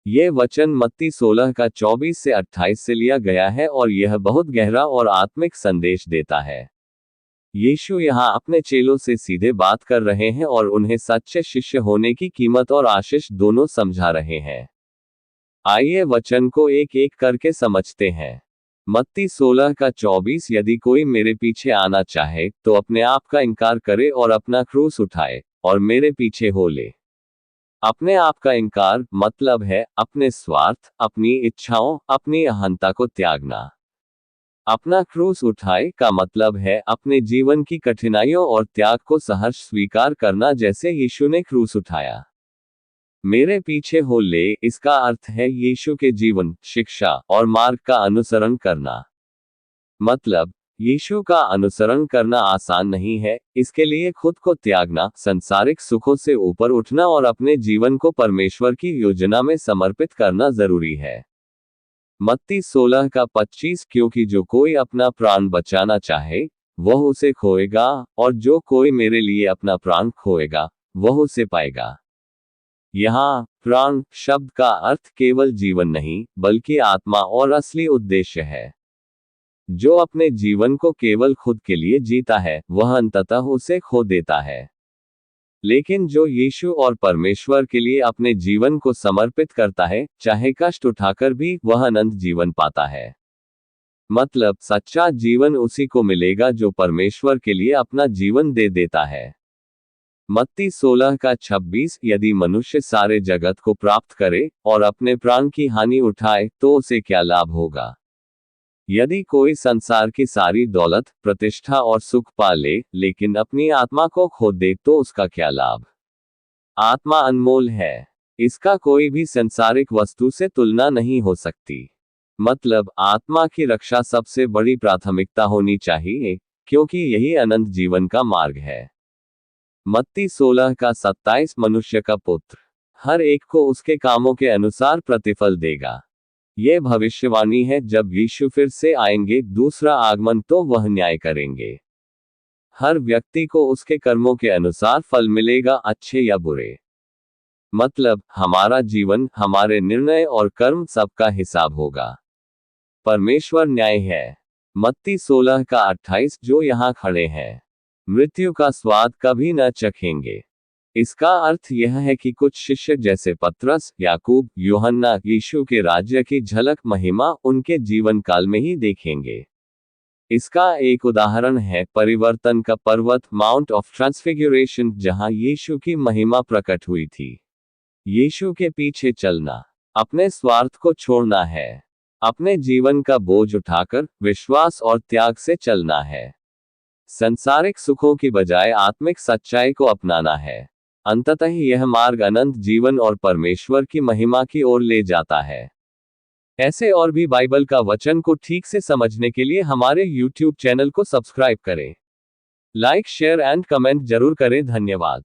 ये वचन मत्ती 16 का 24 से 28 से लिया गया है और यह बहुत गहरा और आत्मिक संदेश देता है। यीशु यहाँ अपने चेलों से सीधे बात कर रहे हैं और उन्हें सच्चे शिष्य होने की कीमत और आशीष दोनों समझा रहे हैं। आइए वचन को एक एक करके समझते हैं। मत्ती 16 का 24, यदि कोई मेरे पीछे आना चाहे तो अपने आप का इनकार करे और अपना क्रूस उठाए और मेरे पीछे हो ले। अपने आप का इनकार मतलब है अपने स्वार्थ, अपनी इच्छाओं, अपनी अहंता को त्यागना। अपना क्रूस उठाए का मतलब है अपने जीवन की कठिनाइयों और त्याग को सहर्ष स्वीकार करना, जैसे यीशु ने क्रूस उठाया। मेरे पीछे हो ले, इसका अर्थ है यीशु के जीवन, शिक्षा और मार्ग का अनुसरण करना। मतलब, यीशु का अनुसरण करना आसान नहीं है, इसके लिए खुद को त्यागना, संसारिक सुखों से ऊपर उठना और अपने जीवन को परमेश्वर की योजना में समर्पित करना जरूरी है। मत्ती 16 का 25, क्योंकि जो कोई अपना प्राण बचाना चाहे वह उसे खोएगा, और जो कोई मेरे लिए अपना प्राण खोएगा वह उसे पाएगा। यहाँ प्राण शब्द का अर्थ केवल जीवन नहीं, बल्कि आत्मा और असली उद्देश्य है। जो अपने जीवन को केवल खुद के लिए जीता है वह अंततः उसे खो देता है। लेकिन जो यीशु और परमेश्वर के लिए अपने जीवन को समर्पित करता है, चाहे कष्ट उठाकर भी, वह अनंत जीवन पाता है। मतलब, सच्चा जीवन उसी को मिलेगा जो परमेश्वर के लिए अपना जीवन दे देता है। मत्ती 16 का 26, यदि मनुष्य सारे जगत को प्राप्त करे और अपने प्राण की हानि उठाए तो उसे क्या लाभ होगा। यदि कोई संसार की सारी दौलत, प्रतिष्ठा और सुख पा ले, लेकिन अपनी आत्मा को खो दे तो उसका क्या लाभ। आत्मा अनमोल है, इसका कोई भी संसारिक वस्तु से तुलना नहीं हो सकती। मतलब, आत्मा की रक्षा सबसे बड़ी प्राथमिकता होनी चाहिए, क्योंकि यही अनंत जीवन का मार्ग है। मत्ती 16 का 27, मनुष्य का पुत्र हर एक को उसके कामों के अनुसार प्रतिफल देगा। यह भविष्यवाणी है, जब यीशु फिर से आएंगे, दूसरा आगमन, तो वह न्याय करेंगे। हर व्यक्ति को उसके कर्मों के अनुसार फल मिलेगा, अच्छे या बुरे। मतलब, हमारा जीवन, हमारे निर्णय और कर्म, सबका हिसाब होगा। परमेश्वर न्याय है। मत्ती 16 का 28, जो यहाँ खड़े हैं मृत्यु का स्वाद कभी न चखेंगे। इसका अर्थ यह है कि कुछ शिष्य जैसे पतरस, याकूब, यूहन्ना यीशु के राज्य की झलक, महिमा उनके जीवन काल में ही देखेंगे। इसका एक उदाहरण है परिवर्तन का पर्वत, माउंट ऑफ ट्रांसफिग्यूरेशन, जहां यीशु की महिमा प्रकट हुई थी। यीशु के पीछे चलना, अपने स्वार्थ को छोड़ना है। अपने जीवन का बोझ उठाकर विश्वास और त्याग से चलना है। संसारिक सुखों की बजाय आत्मिक सच्चाई को अपनाना है। अंततः यह मार्ग अनंत जीवन और परमेश्वर की महिमा की ओर ले जाता है। ऐसे और भी बाइबल का वचन को ठीक से समझने के लिए हमारे YouTube चैनल को सब्सक्राइब करें। लाइक, शेयर एंड कमेंट जरूर करें। धन्यवाद।